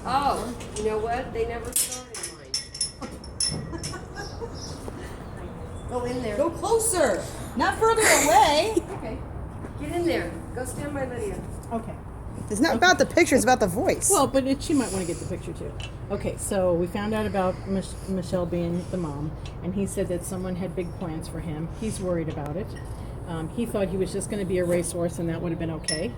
Oh, you know what? They never started mine. Go in there. Go closer. Not further away. Okay. Get in there. Go stand by Lydia. Okay. It's not about the picture, it's about the voice. Well, but she might want to get the picture too. Okay, so we found out about Michelle being the mom, and he said that someone had big plans for him. He's worried about it. He thought he was just going to be a racehorse, and that would have been okay.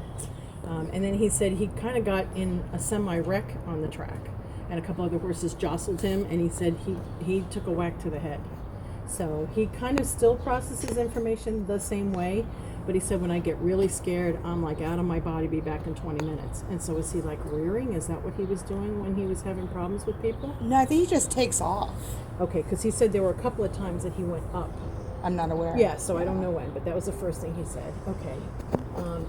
And then he said he kind of got in a semi-wreck on the track, and a couple other horses jostled him, and he said he took a whack to the head. So he kind of still processes information the same way, but he said, when I get really scared, I'm like out of my body, be back in 20 minutes. And so is he like rearing? Is that what he was doing when he was having problems with people? No, I think he just takes off. Okay, because he said there were a couple of times that he went up. I'm not aware. Yeah, so I don't know when, but that was the first thing he said. Okay.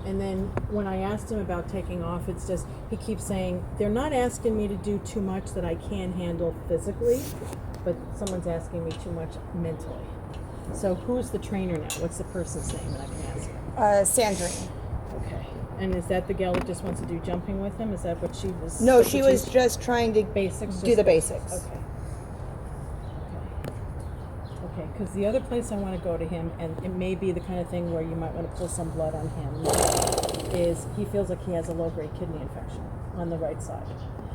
And then when I asked him about taking off, it's just, he keeps saying, they're not asking me to do too much that I can handle physically, but someone's asking me too much mentally. So who's the trainer now? What's the person's name that I can ask? Sandrine. Okay. And is that the gal that just wants to do jumping with him? Is that what she was? No, she was just trying to basics. do the basics. Okay. Okay, because the other place I want to go to him, and it may be the kind of thing where you might want to pull some blood on him, is he feels like he has a low-grade kidney infection on the right side.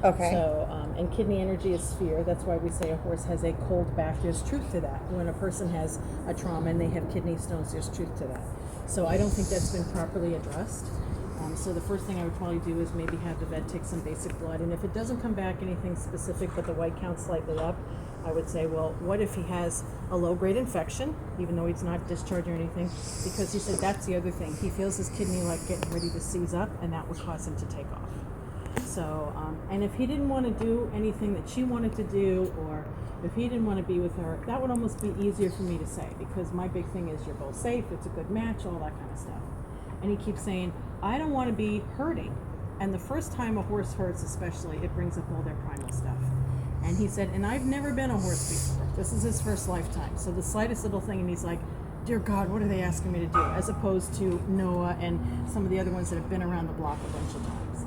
Okay. So, and kidney energy is fear. That's why we say a horse has a cold back. There's truth to that. When a person has a trauma and they have kidney stones, there's truth to that. So I don't think that's been properly addressed. So the first thing I would probably do is maybe have the vet take some basic blood. And if it doesn't come back anything specific, but the white count's slightly up, I would say, well, what if he has a low-grade infection, even though he's not discharged or anything? Because he said that's the other thing. He feels his kidney like getting ready to seize up, and that would cause him to take off. So, and if he didn't want to do anything that she wanted to do, or if he didn't want to be with her, that would almost be easier for me to say, because my big thing is you're both safe, it's a good match, all that kind of stuff. And he keeps saying, I don't want to be hurting. And the first time a horse hurts, especially, it brings up all their primal stuff. And he said, and I've never been a horse before. This is his first lifetime. So the slightest little thing, and he's like, dear God, what are they asking me to do? As opposed to Noah and some of the other ones that have been around the block a bunch of times.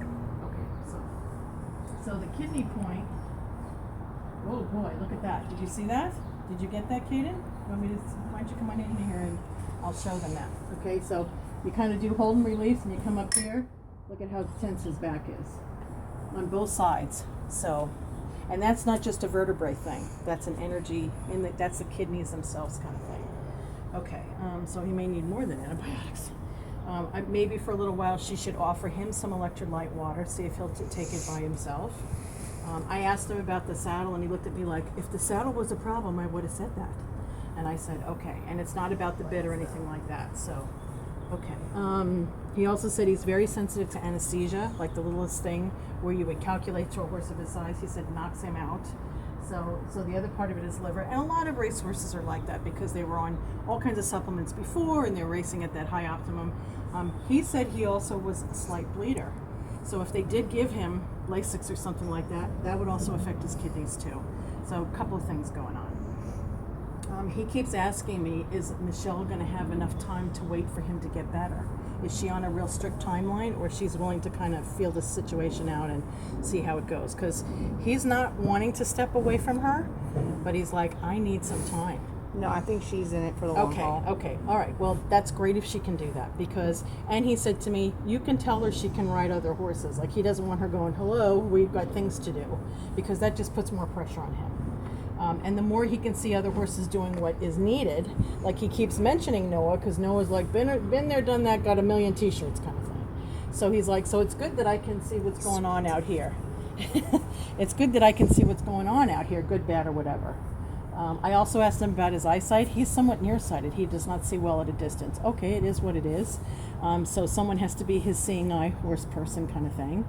So the kidney point, oh boy, look at that. Did you see that? Did you get that, Kaden? Why don't you come on in here and I'll show them that. Okay, so you kind of do hold and release and you come up here. Look at how tense his back is on both sides. So, and that's not just a vertebrae thing. That's an energy, that's the kidneys themselves kind of thing. Okay, so he may need more than antibiotics. Maybe for a little while she should offer him some electrolyte water, see if he'll take it by himself. I asked him about the saddle, and he looked at me like, if the saddle was a problem, I would have said that. And I said, okay. And it's not about the bit or anything like that, so, okay. He also said he's very sensitive to anesthesia, like the littlest thing where you would calculate to a horse of his size. He said knocks him out. So the other part of it is liver. And a lot of racehorses are like that because they were on all kinds of supplements before and they're racing at that high optimum. He said he also was a slight bleeder. So if they did give him Lasix or something like that, that would also affect his kidneys too. So a couple of things going on. He keeps asking me, is Michelle going to have enough time to wait for him to get better? Is she on a real strict timeline, or she's willing to kind of feel this situation out and see how it goes? Because he's not wanting to step away from her, but he's like, I need some time. No, I think she's in it for the long haul. Okay, all right. Well, that's great if she can do that, because, and he said to me, you can tell her she can ride other horses. Like, he doesn't want her going, hello, we've got things to do, because that just puts more pressure on him. And the more he can see other horses doing what is needed, like he keeps mentioning Noah, because Noah's like, been there, done that, got a million t-shirts kind of thing. So he's like, so it's good that I can see what's going on out here. It's good that I can see what's going on out here, good, bad, or whatever. I also asked him about his eyesight. He's somewhat nearsighted. He does not see well at a distance. Okay, it is what it is. So someone has to be his seeing eye horse person kind of thing.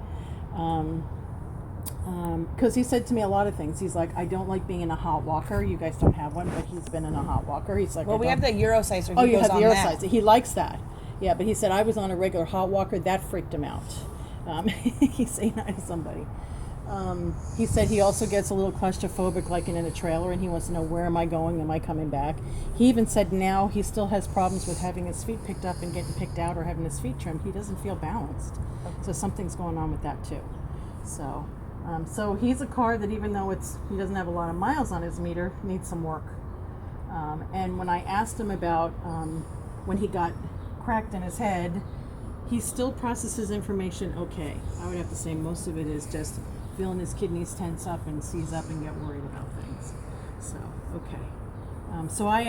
Because he said to me a lot of things. He's like, I don't like being in a hot walker. You guys don't have one, but he's been in a hot walker. He's like, well, we have the Eurosize. So oh, you have the Eurosize. He likes that. Yeah, but he said, I was on a regular hot walker. That freaked him out. He's saying hi to somebody. He said he also gets a little claustrophobic, like in a trailer, and he wants to know, where am I going? Am I coming back? He even said now he still has problems with having his feet picked up and getting picked out, or having his feet trimmed. He doesn't feel balanced. So something's going on with that too. So, So he's a car that, even though he doesn't have a lot of miles on his meter, needs some work. And when I asked him about when he got cracked in his head, he still processes information okay. I would have to say most of it is just feeling his kidneys tense up and seize up and get worried about things. So, okay. So I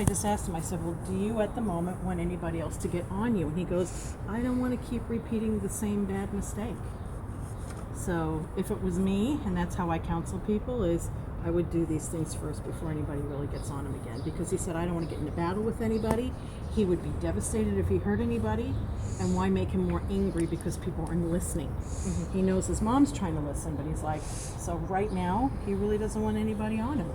just asked him, I said, well, do you at the moment want anybody else to get on you? And he goes, I don't want to keep repeating the same bad mistake. So if it was me, and that's how I counsel people, is I would do these things first before anybody really gets on him again. Because he said, I don't want to get in a battle with anybody. He would be devastated if he hurt anybody. And why make him more angry because people aren't listening? Mm-hmm. He knows his mom's trying to listen, but he's like, so right now, he really doesn't want anybody on him.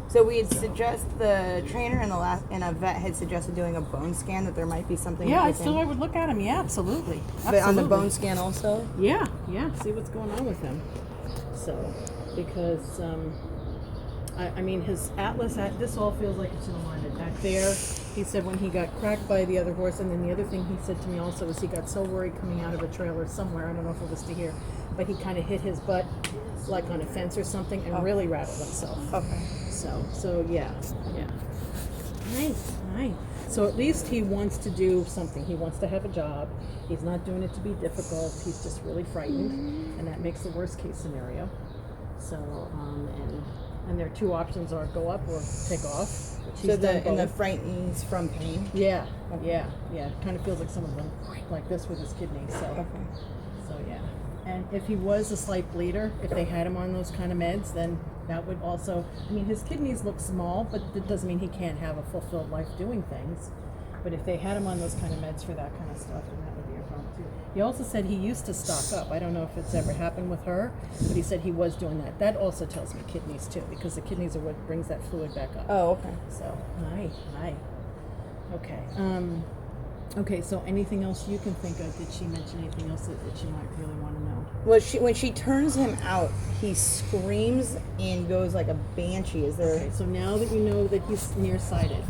So we had the trainer and a vet had suggested doing a bone scan, that there might be something. Yeah, I would look at him. Yeah, absolutely. But on the bone scan also? Yeah. See what's going on with him. So, because, I mean, his atlas, this all feels like it's in alignment. Back there, he said when he got cracked by the other horse, and then the other thing he said to me also was he got so worried coming out of a trailer somewhere, I don't know if it was to here, but he kind of hit his butt like on a fence or something and really rattled himself. Okay. So yeah. Nice. So at least he wants to do something. He wants to have a job. He's not doing it to be difficult. He's just really frightened, and that makes the worst case scenario. So, and their two options are go up or take off. So the frightens from pain? Yeah. It kind of feels like some of them like this with his kidneys. So, so yeah. And if he was a slight bleeder, if they had him on those kind of meds, then that would also, I mean, his kidneys look small, but that doesn't mean he can't have a fulfilled life doing things. But if they had him on those kind of meds for that kind of stuff, then that would be a problem too. He also said he used to stock up. I don't know if it's ever happened with her, but he said he was doing that. That also tells me kidneys too, because the kidneys are what brings that fluid back up. Oh, okay. So, hi. Okay. Okay, so anything else you can think of? Did she mention anything else that you might really want to know? Well, when she turns him out, he screams and goes like a banshee. Is there? Okay, so now that you know that he's nearsighted,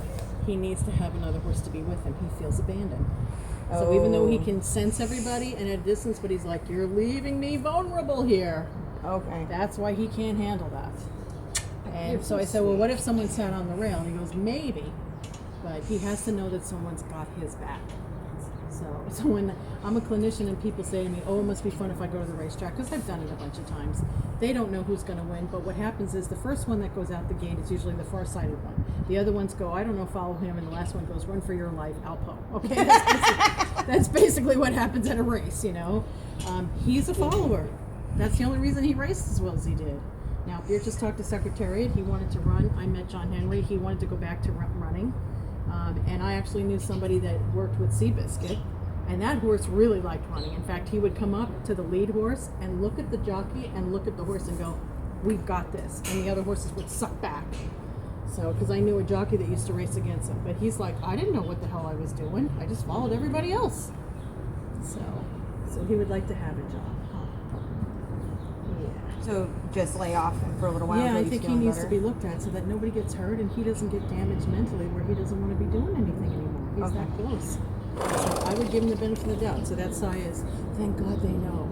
he needs to have another horse to be with him. He feels abandoned. So even though he can sense everybody and at a distance, but he's like, you're leaving me vulnerable here. Okay. That's why he can't handle that. And so I said, well, what if someone sat on the rail? And he goes, maybe. But he has to know that someone's got his back. So when I'm a clinician and people say to me, oh, it must be fun if I go to the racetrack, because I've done it a bunch of times. They don't know who's going to win, but what happens is the first one that goes out the gate is usually the far-sighted one. The other ones go, I don't know, follow him, and the last one goes, run for your life, Alpo. Okay, that's basically what happens at a race, you know. He's a follower. That's the only reason he raced as well as he did. Now, Beer just talked to Secretariat. He wanted to run. I met John Henry. He wanted to go back to running. And I actually knew somebody that worked with Seabiscuit, and that horse really liked running. In fact, he would come up to the lead horse and look at the jockey and look at the horse and go, we've got this. And the other horses would suck back. So, because I knew a jockey that used to race against him. But he's like, I didn't know what the hell I was doing. I just followed everybody else. So he would like to have a job. So just lay off for a little while. Yeah, I think he needs to be looked at so that nobody gets hurt and he doesn't get damaged mentally where he doesn't want to be doing anything anymore. He's that close. So I would give him the benefit of the doubt. So that sigh is, thank God they know.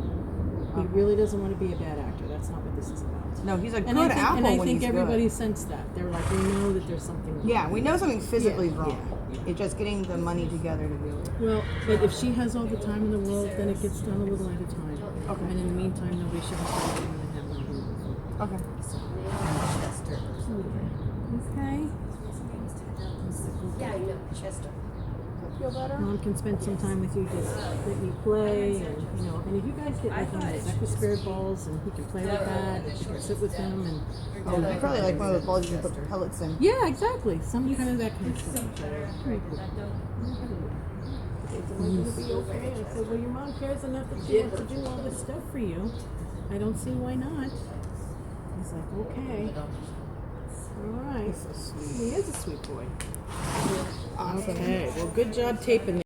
He really doesn't want to be a bad actor. That's not what this is about. No, he's a And good I think, apple and I when think he's everybody good. sensed that. They're like, we know that there's something wrong. Yeah, we know something physically is wrong. Yeah. It's just getting the money together to do it. Well, but if she has all the time in the world, then it gets done a little at a time. Okay. And in the meantime, nobody should have to have nothing to do with it. Okay. Okay. Yeah, I know, Chester. Feel better? Mom can spend some time with you, just let you play, and you know, and if you guys get like one of those Echo Spirit balls, and he can play with that, and she can sit with him, and Oh, you probably like one of those balls you can put pellets in. yeah, exactly, some kind of that kind of stuff. Very cool. Is it going to be okay? I said, well, your mom cares enough that she wants to do all this stuff for you. I don't see why not. He's like, okay. All right. He is a sweet boy. Okay. Well, good job taping.